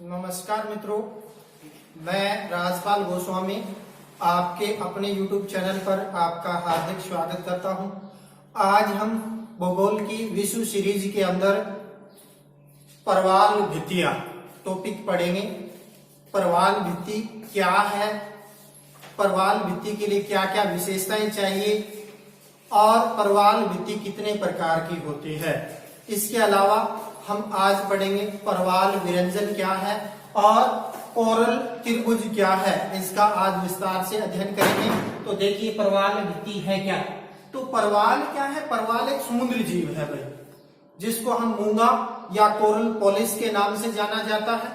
नमस्कार मित्रों, मैं राजपाल गोस्वामी आपके अपने YouTube चैनल पर आपका हार्दिक स्वागत करता हूं। आज हम भूगोल की विश्व सीरीज के अंदर परवाल भित्तियां टॉपिक पढ़ेंगे। परवाल भित्ति क्या है, परवाल भित्ति के लिए क्या क्या विशेषताएं चाहिए और परवाल भित्ति कितने प्रकार की होती है। इसके अलावा हम आज पढ़ेंगे परवाल विरंजन क्या है और कोरल त्रिभुज क्या है, इसका आज विस्तार से अध्ययन करेंगे। तो देखिए परवाल भित्ति है क्या। तो परवाल क्या है? परवाल एक समुद्री जीव है भाई, जिसको हम मूंगा या कोरल पोलिस के नाम से जाना जाता है।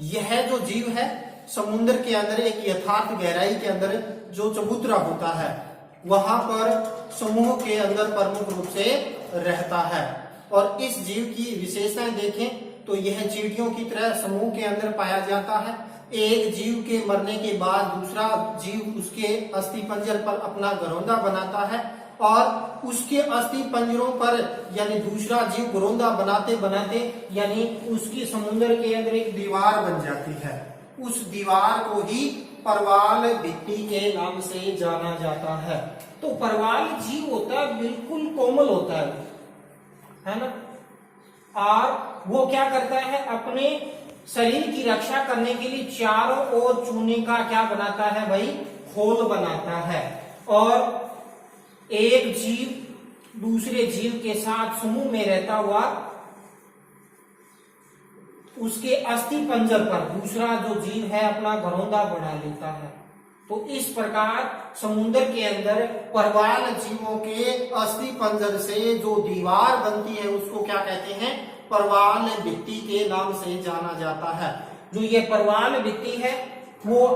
यह जो जीव है समुद्र के अंदर एक यथार्थ गहराई के अंदर जो चबूतरा होता है वहां पर समूह के अंदर प्रमुख रूप से रहता है। और इस जीव की विशेषताएं देखें तो यह चींटियों की तरह समूह के अंदर पाया जाता है। एक जीव के मरने के बाद दूसरा जीव उसके अस्थि पंजर पर अपना घरौंदा बनाता है और उसके अस्थि पंजरों पर यानी दूसरा जीव घरौंदा बनाते बनाते यानी उसकी समुद्र के अंदर एक दीवार बन जाती है। उस दीवार को ही परवाल भित्ति के नाम से जाना जाता है। तो परवाल जीव होता है बिल्कुल कोमल होता है ना, और वो क्या करता है अपने शरीर की रक्षा करने के लिए चारों ओर चूने का क्या बनाता है भाई, खोल बनाता है। और एक जीव दूसरे जीव के साथ समूह में रहता हुआ उसके अस्थि पंजर पर दूसरा जो जीव है अपना घरौंदा बना लेता है। तो इस प्रकार समुद्र के अंदर परवाल जीवों के अस्थि पंजर से जो दीवार बनती है उसको क्या कहते हैं, परवाल भित्ति के नाम से जाना जाता है। जो ये परवाल भित्ति है वो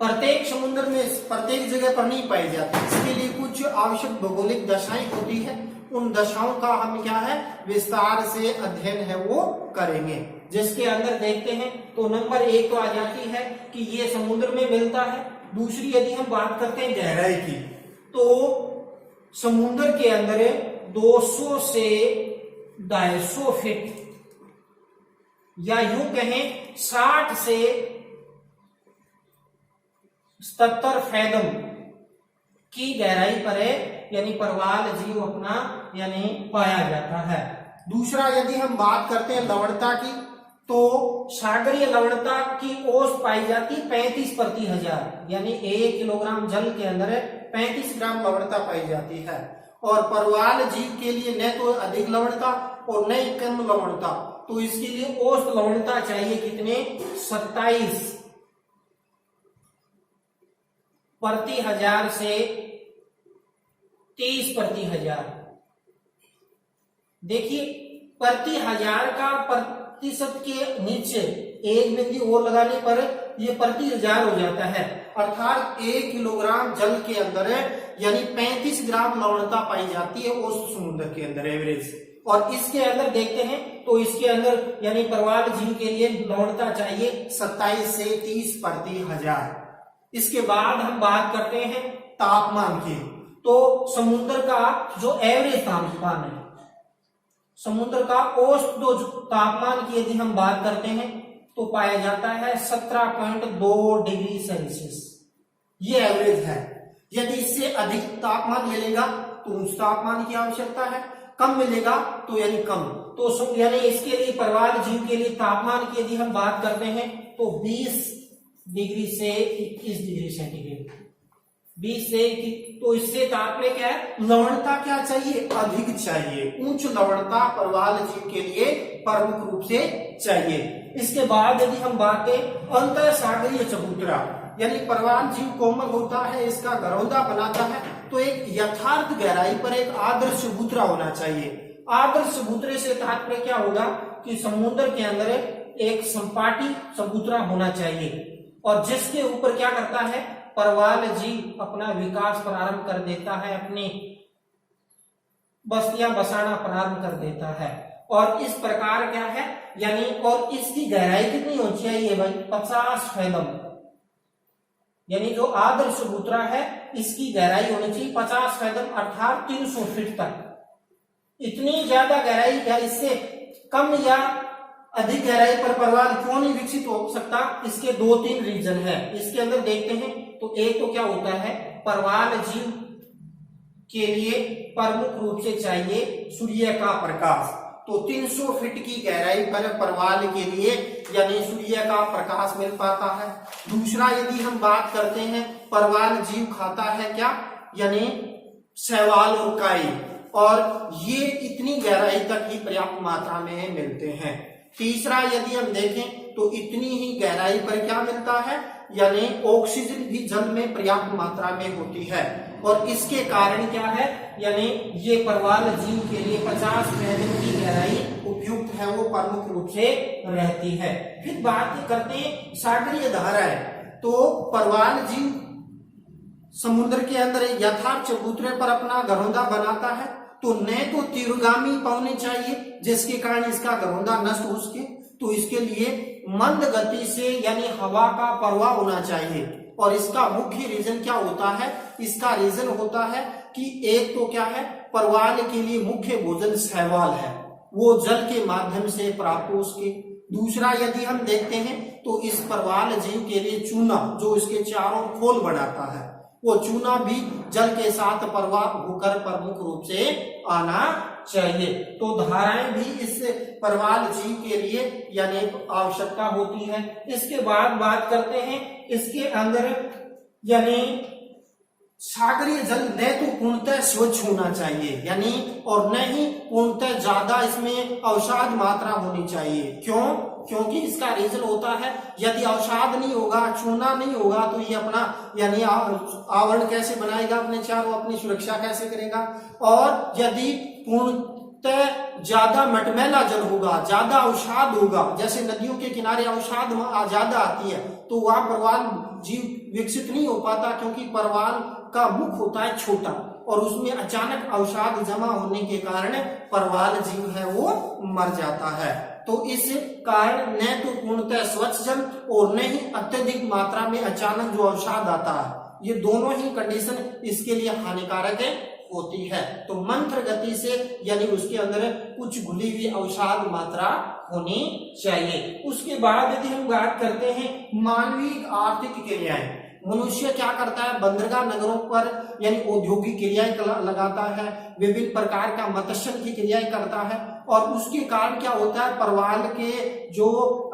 प्रत्येक समुद्र में प्रत्येक जगह पर नहीं पाई जाती। इसके लिए कुछ आवश्यक भौगोलिक दशाएं होती है। उन दशाओं का हम क्या है विस्तार से अध्ययन है वो करेंगे, जिसके अंदर देखते हैं। तो नंबर 1 तो आ जाती है कि ये समुद्र में मिलता है। दूसरी यदि हम बात करते हैं गहराई की, तो समुद्र के अंदर 200 से 250 फीट या यूं कहें 60 से 77 फैदम की गहराई पर है यानी परवाल जीव अपना यानी पाया जाता है। दूसरा यदि हम बात करते हैं लवणता की, तो सागरीय लवणता की औसत पाई जाती 35 प्रति हजार, यानी 1 किलोग्राम जल के अंदर 35 ग्राम लवणता पाई जाती है। और परवाल जीव के लिए न तो अधिक लवणता और न ही कम लवणता, तो इसके लिए औसत लवणता चाहिए कितने, 27 प्रति हजार से 30 प्रति हजार। देखिए प्रति हजार का प्रतिशत के नीचे एक बिंदु और लगाने पर यह प्रति हजार हो जाता है। अर्थात 1 किलोग्राम जल के अंदर यानी 35 ग्राम लवणता पाई जाती है उस समुद्र के अंदर एवरेज। और इसके अंदर देखते हैं तो इसके अंदर यानी परवाल जीव के लिए लवणता चाहिए 27 से 30 प्रति हजार। इसके बाद हम बात करते हैं तापमान की। तो समुद्र का जो एवरेज तापमान है, समुद्र का औसत जो तापमान की यदि हम बात करते हैं तो पाया जाता है 17.2 डिग्री सेल्सियस। ये एवरेज है। यदि इससे अधिक तापमान मिलेगा तो उच्च तापमान की आवश्यकता है, कम मिलेगा तो यानी कम। तो यानी इसके लिए परवाल जीव के लिए तापमान की यदि हम बात करते हैं तो 20 डिग्री से 21 डिग्री सेंटीग्रेड, 20 से। तो इससे तात्पर्य क्या है, लवणता क्या चाहिए, अधिक चाहिए। उच्च लवणता परवाल जीव के लिए प्रमुख रूप से चाहिए। इसके बाद यदि हम बात करें अंतर सागरीय चबूतरा, यानी परवाल जीव कोमल होता है, इसका घरौंदा बनाता है, तो एक यथार्थ गहराई पर एक आदर्श चबूतरा होना चाहिए। आदर्श चबूतरे से तात्पर्य क्या होगा कि समुद्र के अंदर एक संपाटी चबूतरा होना चाहिए और जिसके ऊपर क्या करता है परवाल जीव अपना विकास प्रारंभ कर देता है, अपनी बस्तियां बसाना प्रारंभ कर देता है। और इस प्रकार क्या है यानी, और इसकी गहराई कितनी होनी चाहिए भाई, 50 फैदम। यानी जो आदर्श चबूतरा है इसकी गहराई होनी चाहिए 50 फैदम अर्थात 300 फीट तक। इतनी ज्यादा गहराई या इससे कम या अधिक गहराई पर परवाल क्यों नहीं विकसित हो सकता? इसके 2-3 रीजन है। इसके अंदर देखते हैं तो एक तो क्या होता है, परवाल जीव के लिए प्रमुख रूप से चाहिए सूर्य का प्रकाश। तो 300 फीट की गहराई पर परवाल के लिए यानी सूर्य का प्रकाश मिल पाता है। दूसरा यदि हम बात करते हैं, परवाल जीव खाता है क्या, यानी शैवाल और काई, और ये इतनी गहराई तक ही पर्याप्त मात्रा में मिलते हैं। तीसरा यदि हम देखें तो इतनी ही गहराई पर क्या मिलता है, यानी ऑक्सीजन भी जल में पर्याप्त मात्रा में होती है। और इसके कारण क्या है, यानी ये परवाल जीव के लिए 50 फीट की गहराई उपयुक्त है, वो प्रमुख रूप से रहती है। फिर बात करते हैं सागरीय धाराएं। तो परवाल जीव समुद्र के अंदर यथार्थ चबूतरे पर अपना घरौंदा बनाता है, तो न तो तीव्रगामी पवने चाहिए जिसके कारण इसका घरौंदा नष्ट हो सके, तो इसके लिए मंद गति से यानी हवा का प्रवाह होना चाहिए। और इसका मुख्य रीजन क्या होता है, इसका रीजन होता है कि एक तो क्या है, परवाल के लिए मुख्य भोजन शैवाल है, वो जल के माध्यम से प्राप्त हो सके। दूसरा यदि हम देखते हैं तो इस परवाल जीव के लिए चूना जो इसके चारों खोल बनाता है, वो चूना भी जल के साथ प्रवाह होकर प्रमुख रूप से आना चाहिए। तो धाराएं भी इस परवाल जीव के लिए यानी आवश्यकता होती है। इसके बाद बात करते हैं इसके अंदर यानी सागरीय जल न तो पूर्णतः स्वच्छ होना चाहिए यानी, और न ही पूर्णतः ज्यादा इसमें अवसाद मात्रा होनी चाहिए। क्यों? क्योंकि इसका रीजन होता है, यदि अवसाद नहीं होगा, चूना नहीं होगा, तो ये अपना यानी आवरण कैसे बनाएगा अपने चारों, अपनी सुरक्षा कैसे करेगा। और यदि पूर्णतः ज्यादा मटमैला जल होगा, ज्यादा अवसाद होगा, जैसे नदियों के किनारे अवसाद ज्यादा आती है, तो वहां परवाल जीव विकसित नहीं हो पाता, क्योंकि परवाल का मुख होता है छोटा और उसमें अचानक अवसाद जमा होने के कारण परवाल जीव है वो मर जाता है। तो इस कारण न तो पूर्णतः स्वच्छ जल और न ही अत्यधिक मात्रा में अचानक जो अवसाद आता है, ये दोनों ही कंडीशन इसके लिए हानिकारक होती है। तो मंत्र गति से यानी उसके अंदर कुछ घुली हुई अवसाद मात्रा होनी चाहिए। उसके बाद यदि हम बात करते हैं मानवीय आर्थिक क्रियाएं, मनुष्य क्या करता है, बंदरगाह नगरों पर यानी औद्योगिक क्रियाएं लगाता है, विभिन्न प्रकार का मत्स्य की क्रियाएं करता है, और उसके कारण क्या होता है, परवाल के जो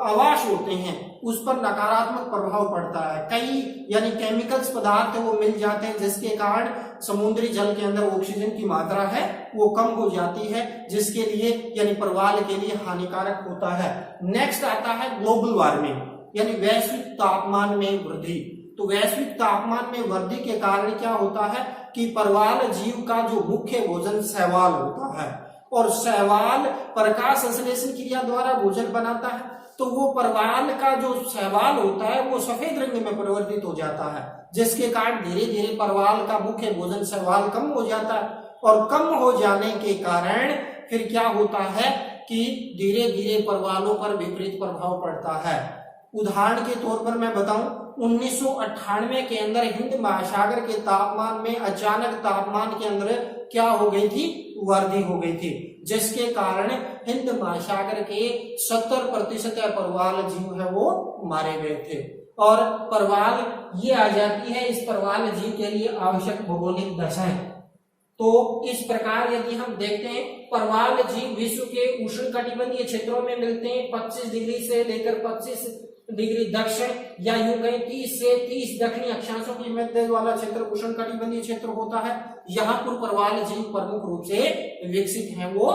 आवास होते हैं उस पर नकारात्मक प्रभाव पड़ता है। कई यानी केमिकल्स पदार्थ वो मिल जाते हैं, जिसके कारण समुद्री जल के अंदर ऑक्सीजन की मात्रा है वो कम हो जाती है, जिसके लिए यानी परवाल के लिए हानिकारक होता है। नेक्स्ट आता है ग्लोबल वार्मिंग यानी वैश्विक तापमान में वृद्धि। तो वैश्विक तापमान में वृद्धि के कारण क्या होता है कि परवाल जीव का जो मुख्य भोजन शैवाल होता है, और शैवाल प्रकाश संश्लेषण क्रिया द्वारा भोजन बनाता है, तो वो परवाल का जो शैवाल होता है वो सफेद रंग में परिवर्तित हो जाता है, जिसके कारण धीरे धीरे परवाल का मुख्य भोजन शैवाल कम हो जाता है। और कम हो जाने के कारण फिर क्या होता है कि धीरे धीरे परवालों पर विपरीत प्रभाव पड़ता है। उदाहरण के तौर पर मैं बताऊं, 1998 के अंदर हिंद महासागर के तापमान में अचानक तापमान के अंदर क्या हो गई थी, वृद्धि हो गई थी, जिसके कारण हिंद महासागर के 70% परवाल जीव है वो मारे गए थे। और परवाल ये आ जाती है इस परवाल जीव के लिए आवश्यक भौगोलिक दशाएं। तो इस प्रकार यदि हम देखते हैं, परवाल जीव विश्व के उष्णकटिबंधीय क्षेत्रों में मिलते हैं, 25 डिग्री से लेकर 25 डिग्री दक्षिण या यूं कहें 30 से 30 दक्षिणी अक्षांशों के मध्य वाला क्षेत्र उष्णकटिबंधीय क्षेत्र होता है। यहाँ पर परवाल जीव प्रमुख रूप से विकसित हैं वो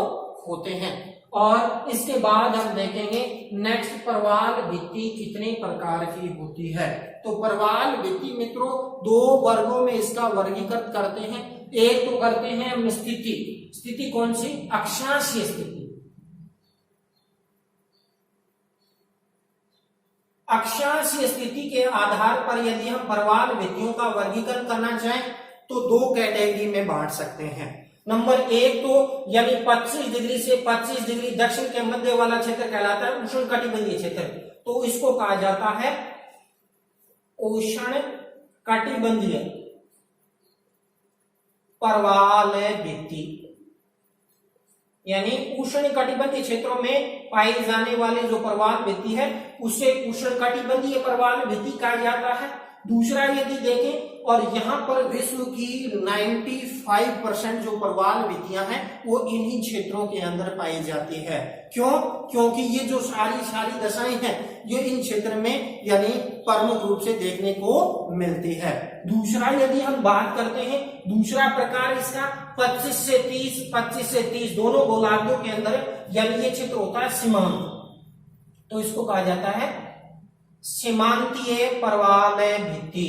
होते हैं। और इसके बाद हम देखेंगे नेक्स्ट, परवाल भित्ति कितने प्रकार की होती है। तो परवाल भित्ति मित्रों 2 वर्गों में इसका वर्गीकृत करते हैं। एक तो करते हैं हम स्थिति कौन सी, अक्षांशीय स्थिति। अक्षांशीय स्थिति के आधार पर यदि हम परवाल भित्तियों का वर्गीकरण करना चाहें तो 2 कैटेगरी में बांट सकते हैं। नंबर 1 तो यानी 25 डिग्री से 25 डिग्री दक्षिण के मध्य वाला क्षेत्र कहलाता है उष्णकटिबंधीय क्षेत्र, तो इसको कहा जाता है उष्णकटिबंधीय परवाल भित्ति। यानी उष्ण कटिबंधीय क्षेत्रों में पाई जाने वाले जो परवाल भित्ति है उसे उष्ण कटिबंधीय परवाल भित्ति कहा जाता है। दूसरा यदि देखें और यहाँ पर विश्व की 95% जो परवाल भित्तियां हैं वो इन्हीं क्षेत्रों के अंदर पाई जाती है। क्यों? क्योंकि ये जो सारी दशाएं हैं ये इन क्षेत्र में यानी प्रमुख रूप से देखने को मिलती है। दूसरा यदि हम बात करते हैं, दूसरा प्रकार इसका 25 से 30 दोनों गोलार्धों के अंदर यानी ये क्षेत्र होता है सीमांत, तो इसको कहा जाता है सीमांतीय परवाल भित्ति।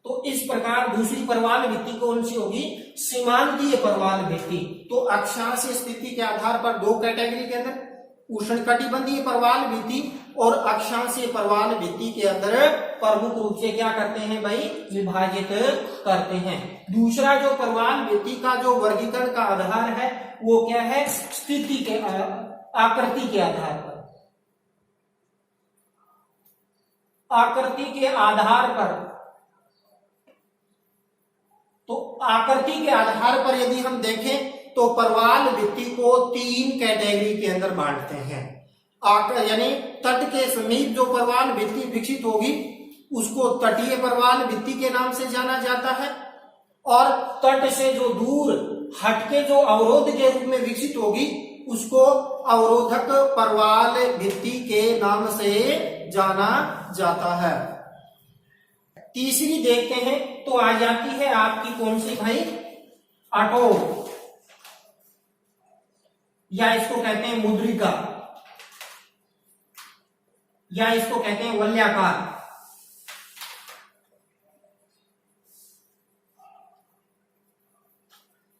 तो इस प्रकार दूसरी परवाल भित्ति कौन सी होगी? सीमांतीय परवाल भित्ति। तो अक्षांशीय स्थिति के आधार पर दो कैटेगरी के अंदर उष्णकटिबंधीय परवाल भित्ति और अक्षांशीय परवाल भित्ति के अंदर प्रमुख रूप से क्या करते हैं भाई? विभाजित करते हैं। दूसरा जो परवाल भित्ति का जो वर्गीकरण का आधार है वो क्या है? स्थिति के आकृति के आधार पर, आकृति के आधार पर। तो आकृति के आधार पर यदि हम देखें तो परवाल भित्ति को 3 कैटेगरी के अंदर बांटते हैं। यानी तट के समीप जो परवाल भित्ति विकसित होगी उसको तटीय परवाल भित्ति के नाम से जाना जाता है, और तट से जो दूर हटके जो अवरोध के रूप में विकसित होगी उसको अवरोधक परवाल भित्ति के नाम से जाना जाता है। तीसरी देखते हैं तो आ जाती है आपकी कौन सी भाई? अटोल, या इसको कहते हैं मुद्रिका, या इसको कहते हैं वलयाकार।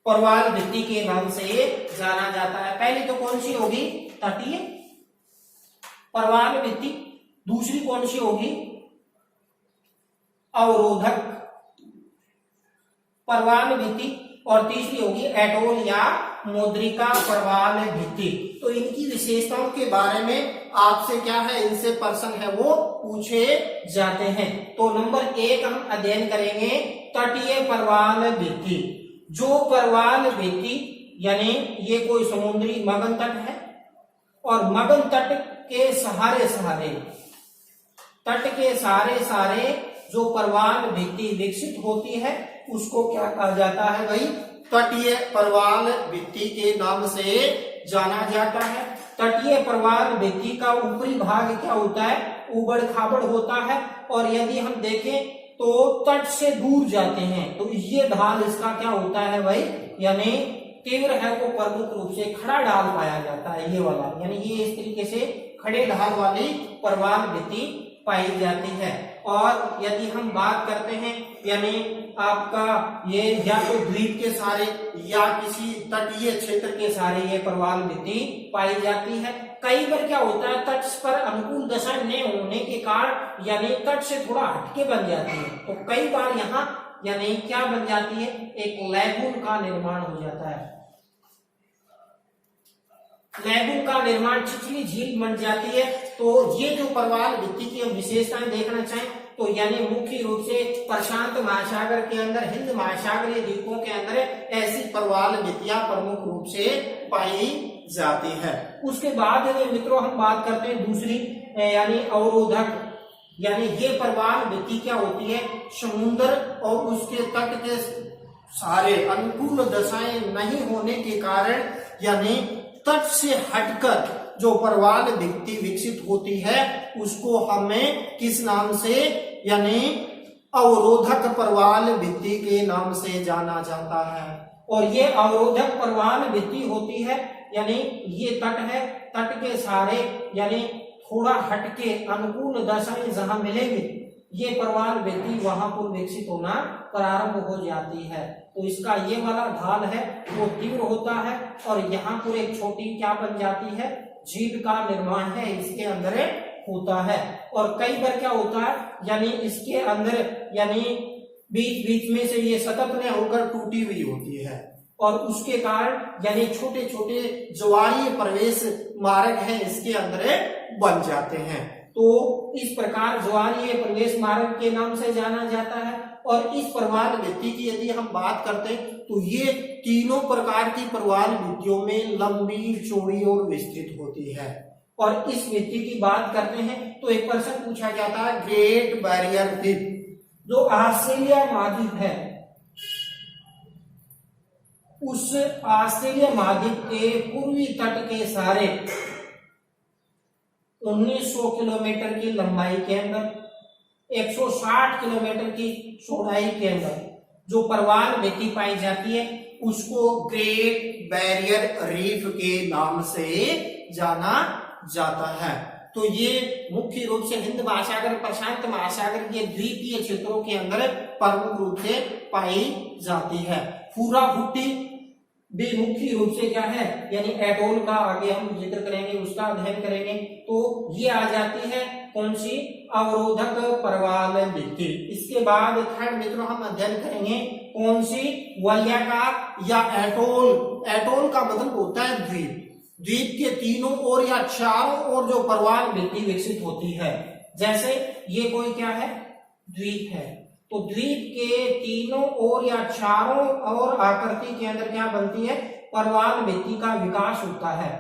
परवाल भित्ति के नाम से जाना जाता है। पहली तो कौन सी होगी? तटीय परवाल भित्ति। दूसरी कौन सी होगी? अवरोधक परवाल भित्ति। और तीसरी होगी एटोल या मुद्रिका परवाल भित्ति। तो इनकी विशेषताओं के बारे में आपसे क्या है, इनसे प्रश्न है वो पूछे जाते हैं। तो नंबर 1 हम अध्ययन करेंगे तटीय परवाल भित्ति। जो परवाल भित्ति यानी ये कोई समुद्री मगन तट है और मगन तट के सहारे सहारे जो परवाल भित्ति विकसित होती है उसको क्या कहा जाता है भाई? तटीय परवाल भित्ति के नाम से जाना जाता है। तटीय परवाल भित्ति का ऊपरी भाग क्या होता है? उबड़ खाबड़ होता है, और यदि हम देखें तो तट से दूर जाते हैं तो ये ढाल इसका क्या होता है भाई? यानी तीव्र है वो प्रमुख रूप से खड़ा ढाल पाया जाता है, ये वाला, यानी ये इस तरीके से खड़े ढाल वाली परवाल भित्ति पाई जाती है। और यदि हम बात करते हैं यानी आपका ये या तो द्वीप के सहारे या किसी तटीय क्षेत्र के सहारे ये परवाल भित्ति पाई जाती है। कई बार क्या होता है, तट पर अनुकूल दशा न होने के कारण यानी तट से थोड़ा हटके बन जाती है, तो कई बार यहाँ यानी क्या बन जाती है? एक लैगून का निर्माण हो जाता है। लैगून का निर्माण छिछली झील बन जाती है। तो ये जो परवाल भित्ति की हम विशेषताएं देखना चाहें तो यानी मुख्य रूप से प्रशांत महासागर के अंदर, हिंद महासागरीय द्वीपों के अंदर ऐसी परवाल भित्तियां प्रमुख रूप से पाई जाती है। उसके बाद मित्रों हम बात करते हैं दूसरी यानी अवरोधक, यानी ये परवाल भित्ति क्या होती है? समुद्र और उसके तट के सारे अनुकूल दशाएं नहीं होने के कारण यानी तट से हटकर जो परवाल भित्ति विकसित होती है उसको हमें किस नाम से यानी अवरोधक परवाल भित्ति के नाम से जाना जाता है। और ये अवरोधक परवाल भित्ति होती है यानी ये तट है, तट के सहारे यानी थोड़ा हटके अनुकूल दशाएं जहां मिलेंगे ये परवाल भित्ति वहां पर विकसित होना प्रारंभ हो जाती है। तो इसका ये वाला ढाल है वो तीव्र होता है और यहाँ पर एक छोटी क्या बन जाती है? झील का निर्माण है इसके अंदर होता है। और कई बार क्या होता है यानी इसके अंदर यानी बीच बीच में से ये सतत न होकर टूटी हुई होती है और उसके कारण यानी छोटे छोटे ज्वारीय प्रवेश मार्ग है इसके अंदर बन जाते हैं। तो इस प्रकार ज्वारीय प्रवेश मार्ग के नाम से जाना जाता है। और इस प्रवाल भित्ति की यदि हम बात करते हैं तो ये तीनों प्रकार की प्रवाल भित्तियों में लंबी, चौड़ी और विस्तृत होती है। और इस भित्ति की बात करते हैं तो एक प्रश्न पूछा जाता है ग्रेट बैरियर रीफ जो ऑस्ट्रेलिया महाद्वीप है, उस ऑस्ट्रेलिया महाद्वीप के पूर्वी तट के सारे 1900 किलोमीटर की लंबाई के अंदर 160 किलोमीटर की चौड़ाई के अंदर जो प्रवाल भित्ति पाई जाती है उसको ग्रेट बैरियर रीफ के नाम से जाना जाता है। तो ये मुख्य रूप से हिंद महासागर, प्रशांत महासागर के द्वीपीय क्षेत्रों के अंदर प्रमुख रूप से पाई जाती है। फूरा भुट्टी भी मुख्य रूप से क्या है, यानी एटोल का आगे हम जिक्र करेंगे, उसका अध्ययन करेंगे। तो ये आ जाती है कौन सी, अवरोधक प्रवाल भित्ति। इसके बाद थर्ड मित्रों हम अध्ययन करेंगे कौन सी, वलयाकार या एटोल। एटोल का मतलब होता है द्वीप। द्वीप के तीनों ओर या चारों ओर जो प्रवाल भित्ति विकसित होती है, जैसे ये कोई क्या है, द्वीप है, तो द्वीप के तीनों ओर या चारों ओर आकृति के अंदर क्या बनती है, प्रवाल भित्ति का विकास होता है।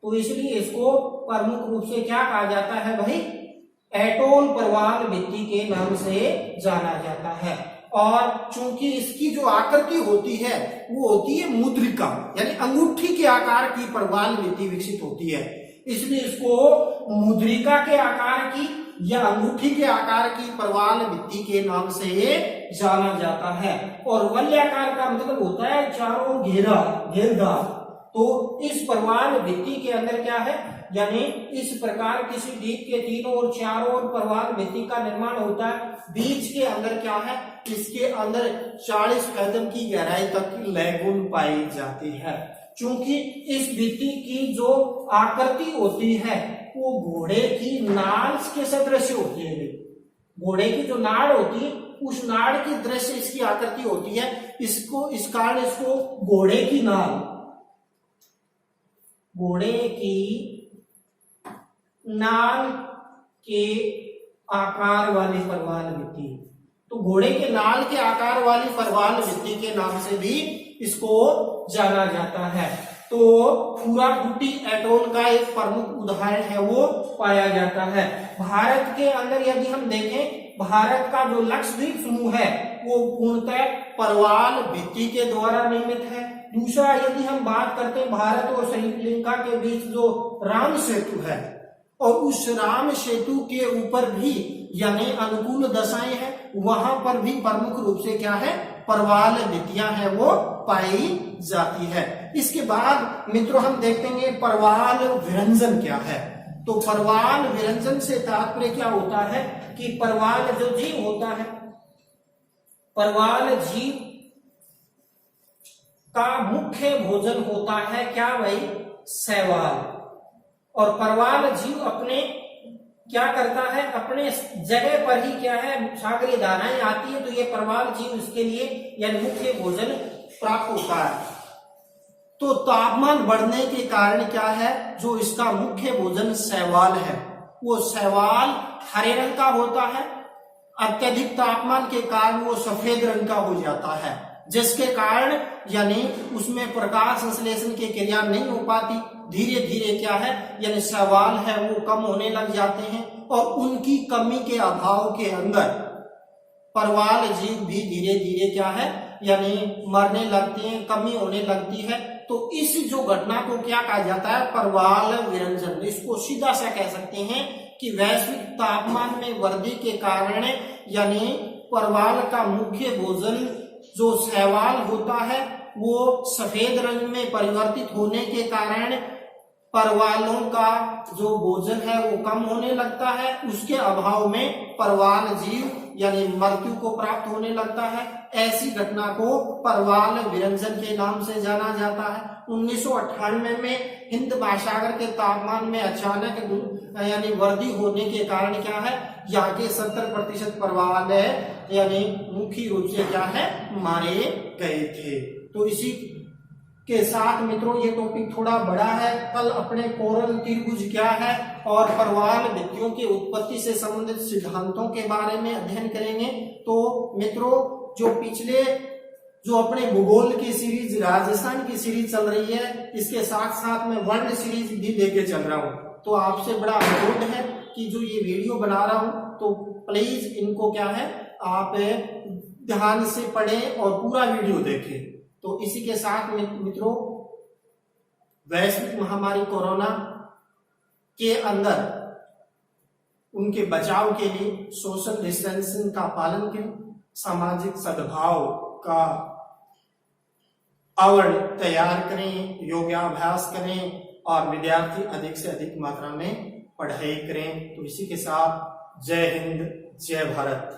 तो इसलिए इसको प्रमुख रूप से क्या कहा जाता है भाई, एटोल प्रवाल भित्ति के नाम से जाना जाता है। और चूंकि इसकी जो आकृति होती है वो होती है मुद्रिका, यानी अंगूठी के आकार की प्रवाल भित्ति विकसित होती है, इसलिए इसको मुद्रिका के आकार की या अंगूठी के आकार की प्रवाल भित्ति के नाम से जाना जाता है। और वलयाकार का मतलब होता है चारों घेरदार। तो इस प्रवाल भित्ति के अंदर क्या है, यानी इस प्रकार किसी द्वीप के तीनों और चारों ओर प्रवाल भित्ति का निर्माण होता है। बीच के अंदर क्या है, इसके अंदर 40 कदम की गहराई तक की लैगून पाई जाती है। चूंकि इस भित्ति की जो आकृति होती है वो घोड़े की नाल के सदृश होती है। घोड़े की जो नाड़ होती है उस नाड़ की दृश्य इसकी आकृति होती है। इसको इस कारण इसको घोड़े की नाल, घोड़े की नाल के आकार वाली प्रवाल भित्ति, तो घोड़े के नाल के आकार वाली प्रवाल भित्ति के नाम से भी इसको जाना जाता है। तो फूरा भुट्टी एटोल का एक प्रमुख उदाहरण है, वो पाया जाता है। भारत के अंदर यदि हम देखें, भारत का जो लक्षद्वीप समूह है वो पूर्णतः प्रवाल भित्ति के द्वारा निर्मित है। दूसरा यदि हम बात करते हैं भारत और श्रीलंका के बीच जो राम सेतु है, और उस राम सेतु के ऊपर भी यानी अनुकूल दशाएं हैं, वहां पर भी प्रमुख रूप से क्या है, प्रवाल भित्तियां है वो पाई जाती है। इसके बाद मित्रों हम देखेंगे प्रवाल विरंजन क्या है। तो प्रवाल विरंजन से तात्पर्य क्या होता है कि प्रवाल जो जीव होता है, प्रवाल जीव का मुख्य भोजन होता है क्या भाई, शैवाल। और प्रवाल जीव अपने क्या करता है, अपने जगह पर ही क्या है, सागरीय धाराएं आती है तो ये प्रवाल जीव इसके लिए यानी मुख्य भोजन प्राप्त होता है। तो तापमान बढ़ने के कारण क्या है, जो इसका मुख्य भोजन शैवाल है, वो शैवाल हरे रंग का होता है। अत्यधिक तापमान के कारण वो सफेद रंग का हो जाता है, जिसके कारण यानी उसमें प्रकाश संश्लेषण की क्रिया नहीं हो पाती। धीरे धीरे क्या है, यानी शैवाल है वो कम होने लग जाते हैं, और उनकी कमी के अभाव के अंदर प्रवाल जीव भी धीरे धीरे क्या है, यानी मरने लगते हैं, कमी होने लगती है। तो इस जो घटना को क्या कहा जाता है, प्रवाल विरंजन। इसको सीधा सा कह सकते हैं कि वैश्विक तापमान में वृद्धि के कारण यानी प्रवाल का मुख्य भोजन जो शैवाल होता है वो सफेद रंग में परिवर्तित होने के कारण प्रवालों का जो भोजन है वो कम होने लगता है। उसके अभाव में प्रवाल जीव यानी मृत्यु को प्राप्त होने लगता है। ऐसी घटना को प्रवाल विरंजन के नाम से जाना जाता है। 1998 में हिंद महासागर के तापमान में अचानक यानी वृद्धि होने के कारण क्या है, यहाँ के 70% प्रवाल यानी मुख्य रूप से क्या है, मारे गए थे। तो इसी के साथ मित्रों ये टॉपिक थोड़ा बड़ा है। कल अपने कोरल त्रिभुज क्या है और प्रवाल भित्तियों की उत्पत्ति से संबंधित सिद्धांतों के बारे में अध्ययन करेंगे। तो मित्रों जो पिछले जो अपने भूगोल की सीरीज, राजस्थान की सीरीज चल रही है, इसके साथ साथ मैं वर्ल्ड सीरीज भी लेके चल रहा हूं। तो आपसे बड़ा अनुरोध है कि जो ये वीडियो बना रहा हूं तो प्लीज इनको क्या है आप ध्यान से पढ़ें और पूरा वीडियो देखें। तो इसी के साथ मित्रों, वैश्विक महामारी कोरोना के अंदर उनके बचाव के लिए सोशल डिस्टेंसिंग का पालन करें, सामाजिक सद्भाव का आवरण तैयार करें, योगाभ्यास करें और विद्यार्थी अधिक से अधिक मात्रा में पढ़ाई करें। तो इसी के साथ जय हिंद, जय भारत।